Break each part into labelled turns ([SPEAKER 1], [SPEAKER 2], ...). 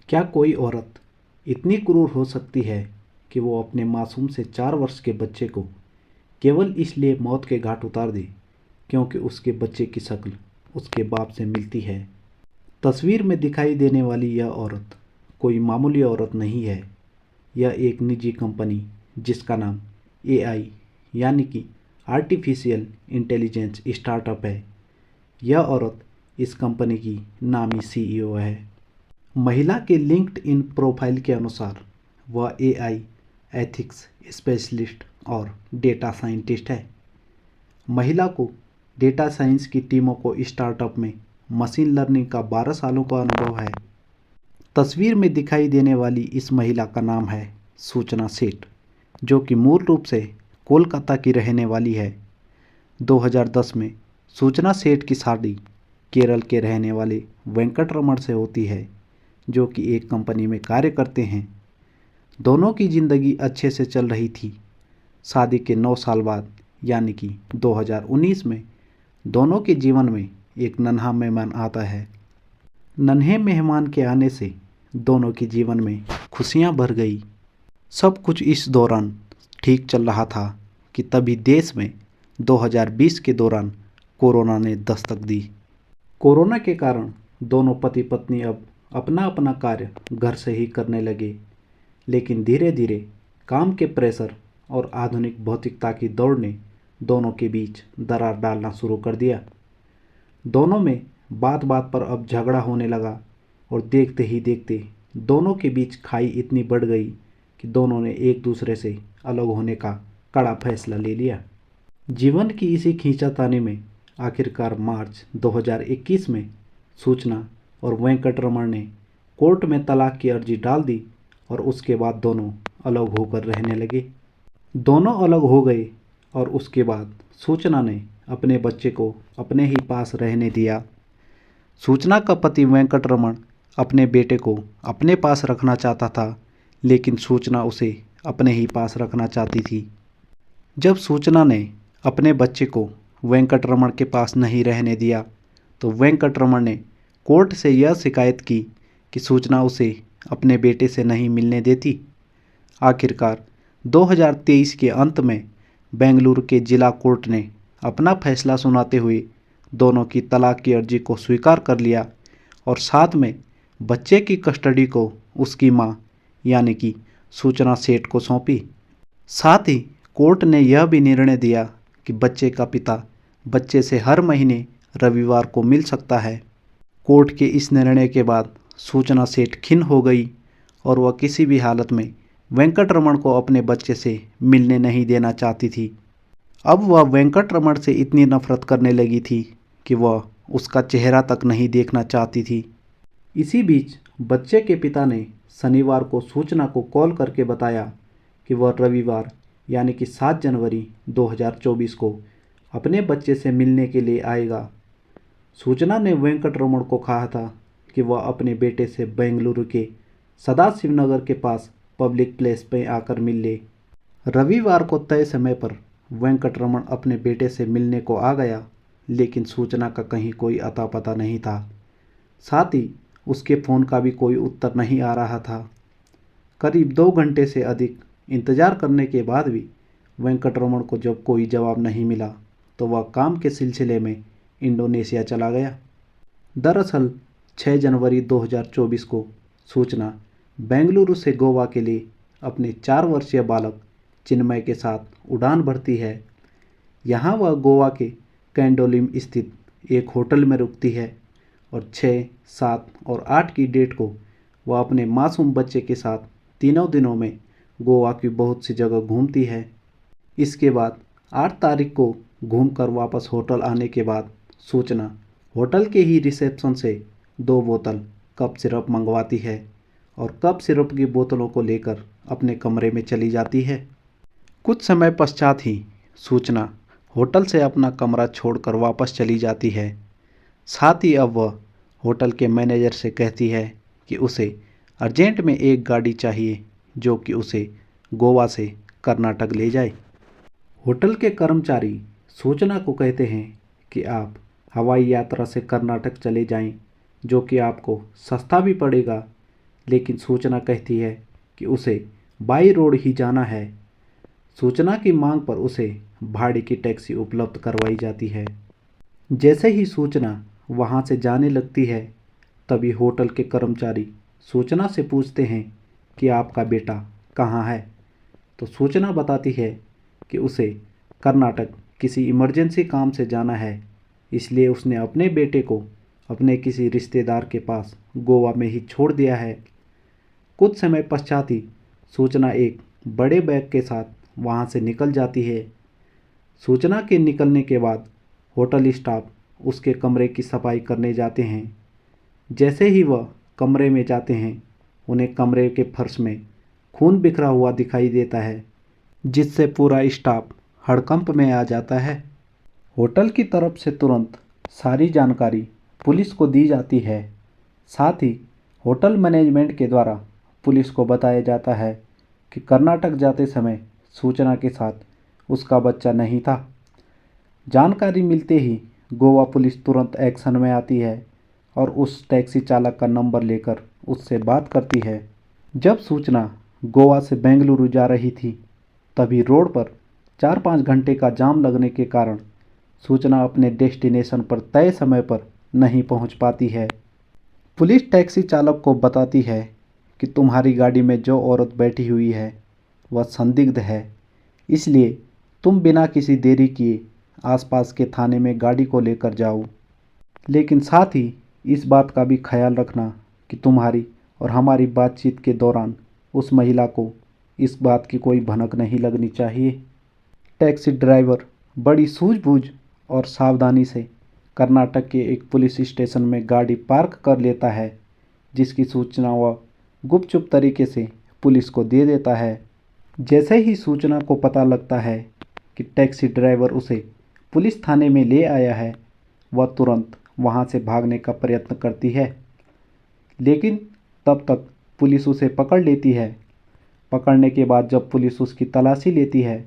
[SPEAKER 1] क्या कोई औरत इतनी क्रूर हो सकती है कि वो अपने मासूम से 4 वर्ष के बच्चे को केवल इसलिए मौत के घाट उतार दे क्योंकि उसके बच्चे की शक्ल उसके बाप से मिलती है। तस्वीर में दिखाई देने वाली यह औरत कोई मामूली औरत नहीं है। यह एक निजी कंपनी जिसका नाम एआई यानी कि आर्टिफिशियल इंटेलिजेंस स्टार्टअप है। यह औरत इस कंपनी की नामी सीईओ है। महिला के लिंक्ड इन प्रोफाइल के अनुसार वह एआई एथिक्स स्पेशलिस्ट और डेटा साइंटिस्ट है। महिला को डेटा साइंस की टीमों को स्टार्टअप में मशीन लर्निंग का 12 सालों का अनुभव है। तस्वीर में दिखाई देने वाली इस महिला का नाम है सूचना सेठ, जो कि मूल रूप से कोलकाता की रहने वाली है। 2010 में सूचना सेठ की शादी केरल के रहने वाले वेंकटरमण से होती है, जो कि एक कंपनी में कार्य करते हैं। दोनों की ज़िंदगी अच्छे से चल रही थी। शादी के 9 साल बाद यानी कि 2019 में दोनों के जीवन में एक नन्हा मेहमान आता है। नन्हे मेहमान के आने से दोनों के जीवन में खुशियां भर गई। सब कुछ इस दौरान ठीक चल रहा था कि तभी देश में 2020 के दौरान कोरोना ने दस्तक दी। कोरोना के कारण दोनों पति पत्नी अब अपना अपना कार्य घर से ही करने लगे, लेकिन धीरे धीरे काम के प्रेशर और आधुनिक भौतिकता की दौड़ ने दोनों के बीच दरार डालना शुरू कर दिया। दोनों में बात बात पर अब झगड़ा होने लगा और देखते ही देखते दोनों के बीच खाई इतनी बढ़ गई कि दोनों ने एक दूसरे से अलग होने का कड़ा फैसला ले लिया। जीवन की इसी खींचातानी में आखिरकार मार्च 2021 में सूचना और वेंकटरमण ने कोर्ट में तलाक की अर्जी डाल दी और उसके बाद दोनों अलग होकर रहने लगे। दोनों अलग हो गए और उसके बाद सूचना ने अपने बच्चे को अपने ही पास रहने दिया। सूचना का पति वेंकटरमण अपने बेटे को अपने पास रखना चाहता था, लेकिन सूचना उसे अपने ही पास रखना चाहती थी। जब सूचना ने अपने बच्चे को वेंकटरमण के पास नहीं रहने दिया तो वेंकटरमण ने कोर्ट से यह शिकायत की कि सूचना उसे अपने बेटे से नहीं मिलने देती। आखिरकार 2023 के अंत में बेंगलुरु के जिला कोर्ट ने अपना फैसला सुनाते हुए दोनों की तलाक की अर्जी को स्वीकार कर लिया और साथ में बच्चे की कस्टडी को उसकी मां यानी कि सूचना सेठ को सौंपी। साथ ही कोर्ट ने यह भी निर्णय दिया कि बच्चे का पिता बच्चे से हर महीने रविवार को मिल सकता है। कोर्ट के इस निर्णय के बाद सूचना सेठ खिन्न हो गई और वह किसी भी हालत में वेंकटरमण को अपने बच्चे से मिलने नहीं देना चाहती थी। अब वह वेंकटरमण से इतनी नफरत करने लगी थी कि वह उसका चेहरा तक नहीं देखना चाहती थी। इसी बीच बच्चे के पिता ने शनिवार को सूचना को कॉल करके बताया कि वह रविवार यानी कि 7 जनवरी 2024 को अपने बच्चे से मिलने के लिए आएगा। सूचना ने वेंकटरमण को कहा था कि वह अपने बेटे से बेंगलुरु के सदाशिवनगर के पास पब्लिक प्लेस पे आकर मिल ले। रविवार को तय समय पर वेंकटरमण अपने बेटे से मिलने को आ गया, लेकिन सूचना का कहीं कोई अता पता नहीं था। साथ ही उसके फ़ोन का भी कोई उत्तर नहीं आ रहा था। करीब 2 घंटे से अधिक इंतज़ार करने के बाद भी वेंकटरमण को जब कोई जवाब नहीं मिला तो वह काम के सिलसिले में इंडोनेशिया चला गया। दरअसल 6 जनवरी 2024 को सूचना बेंगलुरु से गोवा के लिए अपने 4 वर्षीय बालक चिन्मय के साथ उड़ान भरती है। यहाँ वह गोवा के कैंडोलिम स्थित एक होटल में रुकती है और 6, 7 और 8 की डेट को वह अपने मासूम बच्चे के साथ तीनों दिनों में गोवा की बहुत सी जगह घूमती है। इसके बाद 8 तारीख को घूमकर वापस होटल आने के बाद सूचना होटल के ही रिसेप्शन से 2 बोतल कप सिरप मंगवाती है और कप सिरप की बोतलों को लेकर अपने कमरे में चली जाती है। कुछ समय पश्चात ही सूचना होटल से अपना कमरा छोड़कर वापस चली जाती है। साथ ही अब वह होटल के मैनेजर से कहती है कि उसे अर्जेंट में एक गाड़ी चाहिए जो कि उसे गोवा से कर्नाटक ले जाए। होटल के कर्मचारी सूचना को कहते हैं कि आप हवाई यात्रा से कर्नाटक चले जाएं, जो कि आपको सस्ता भी पड़ेगा, लेकिन सूचना कहती है कि उसे बाई रोड ही जाना है। सूचना की मांग पर उसे भाड़े की टैक्सी उपलब्ध करवाई जाती है। जैसे ही सूचना वहां से जाने लगती है, तभी होटल के कर्मचारी सूचना से पूछते हैं कि आपका बेटा कहाँ है। तो सूचना बताती है कि उसे कर्नाटक किसी इमरजेंसी काम से जाना है, इसलिए उसने अपने बेटे को अपने किसी रिश्तेदार के पास गोवा में ही छोड़ दिया है। कुछ समय पश्चात ही सूचना एक बड़े बैग के साथ वहां से निकल जाती है। सूचना के निकलने के बाद होटल स्टाफ उसके कमरे की सफाई करने जाते हैं। जैसे ही वह कमरे में जाते हैं, उन्हें कमरे के फर्श में खून बिखरा हुआ दिखाई देता है, जिससे पूरा स्टाफ हड़कंप में आ जाता है। होटल की तरफ से तुरंत सारी जानकारी पुलिस को दी जाती है। साथ ही होटल मैनेजमेंट के द्वारा पुलिस को बताया जाता है कि कर्नाटक जाते समय सूचना के साथ उसका बच्चा नहीं था। जानकारी मिलते ही गोवा पुलिस तुरंत एक्शन में आती है और उस टैक्सी चालक का नंबर लेकर उससे बात करती है। जब सूचना गोवा से बेंगलुरु जा रही थी, तभी रोड पर 4-5 घंटे का जाम लगने के कारण सूचना अपने डेस्टिनेशन पर तय समय पर नहीं पहुंच पाती है। पुलिस टैक्सी चालक को बताती है कि तुम्हारी गाड़ी में जो औरत बैठी हुई है वह संदिग्ध है, इसलिए तुम बिना किसी देरी किए आसपास के थाने में गाड़ी को लेकर जाओ। लेकिन साथ ही इस बात का भी ख्याल रखना कि तुम्हारी और हमारी बातचीत के दौरान उस महिला को इस बात की कोई भनक नहीं लगनी चाहिए। टैक्सी ड्राइवर बड़ी सूझबूझ और सावधानी से कर्नाटक के एक पुलिस स्टेशन में गाड़ी पार्क कर लेता है, जिसकी सूचना वह गुपचुप तरीके से पुलिस को दे देता है। जैसे ही सूचना को पता लगता है कि टैक्सी ड्राइवर उसे पुलिस थाने में ले आया है, वह तुरंत वहां से भागने का प्रयत्न करती है, लेकिन तब तक पुलिस उसे पकड़ लेती है। पकड़ने के बाद जब पुलिस उसकी तलाशी लेती है,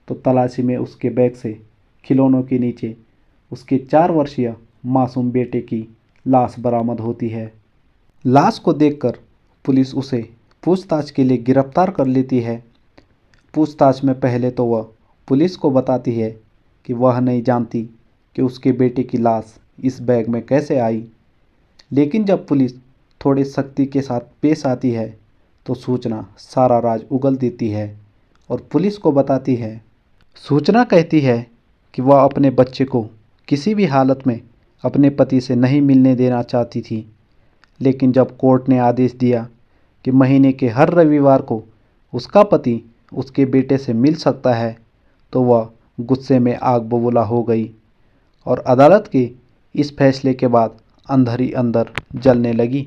[SPEAKER 1] तो तलाशी में उसके बैग से खिलौनों के नीचे उसके 4 वर्षीय मासूम बेटे की लाश बरामद होती है। लाश को देखकर पुलिस उसे पूछताछ के लिए गिरफ्तार कर लेती है। पूछताछ में पहले तो वह पुलिस को बताती है कि वह नहीं जानती कि उसके बेटे की लाश इस बैग में कैसे आई, लेकिन जब पुलिस थोड़े सख्ती के साथ पेश आती है, तो सूचना सारा राज उगल देती है और पुलिस को बताती है। सूचना कहती है कि वह अपने बच्चे को किसी भी हालत में अपने पति से नहीं मिलने देना चाहती थी, लेकिन जब कोर्ट ने आदेश दिया कि महीने के हर रविवार को उसका पति उसके बेटे से मिल सकता है, तो वह गुस्से में आग बबूला हो गई और अदालत के इस फैसले के बाद अंदर ही अंदर जलने लगी।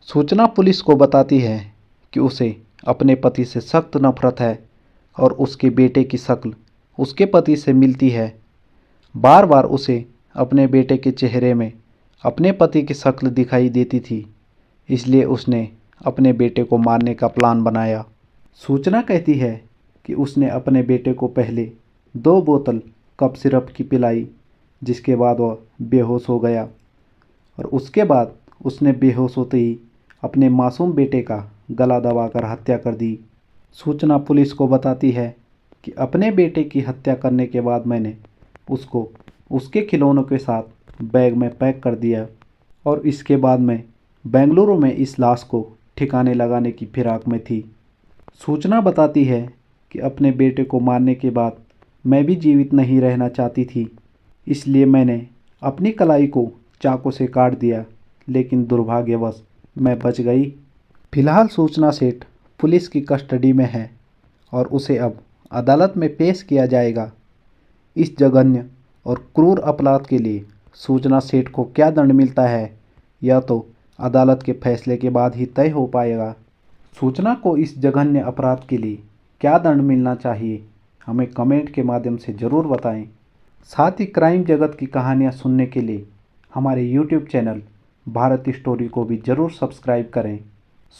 [SPEAKER 1] सूचना पुलिस को बताती है कि उसे अपने पति से सख्त नफरत है और उसके बेटे की शक्ल उसके पति से मिलती है। बार बार उसे अपने बेटे के चेहरे में अपने पति की शक्ल दिखाई देती थी, इसलिए उसने अपने बेटे को मारने का प्लान बनाया। सूचना कहती है कि उसने अपने बेटे को पहले 2 बोतल कफ सिरप की पिलाई, जिसके बाद वह बेहोश हो गया और उसके बाद उसने बेहोश होते ही अपने मासूम बेटे का गला दबाकर हत्या कर दी। सूचना पुलिस को बताती है कि अपने बेटे की हत्या करने के बाद मैंने उसको उसके खिलौनों के साथ बैग में पैक कर दिया और इसके बाद मैं बेंगलुरु में इस लाश को ठिकाने लगाने की फिराक में थी। सूचना बताती है कि अपने बेटे को मारने के बाद मैं भी जीवित नहीं रहना चाहती थी, इसलिए मैंने अपनी कलाई को चाकू से काट दिया, लेकिन दुर्भाग्यवश मैं बच गई। फिलहाल सूचना सेठ पुलिस की कस्टडी में है और उसे अब अदालत में पेश किया जाएगा। इस जघन्य और क्रूर अपराध के लिए सूचना सेठ को क्या दंड मिलता है, यह तो अदालत के फैसले के बाद ही तय हो पाएगा। सूचना को इस जघन्य अपराध के लिए क्या दंड मिलना चाहिए, हमें कमेंट के माध्यम से ज़रूर बताएं। साथ ही क्राइम जगत की कहानियाँ सुनने के लिए हमारे यूट्यूब चैनल भारत स्टोरी को भी ज़रूर सब्सक्राइब करें।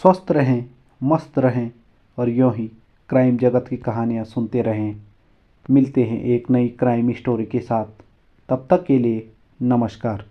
[SPEAKER 1] स्वस्थ रहें, मस्त रहें और यूँ ही क्राइम जगत की कहानियाँ सुनते रहें। मिलते हैं एक नई क्राइम स्टोरी के साथ, तब तक के लिए नमस्कार।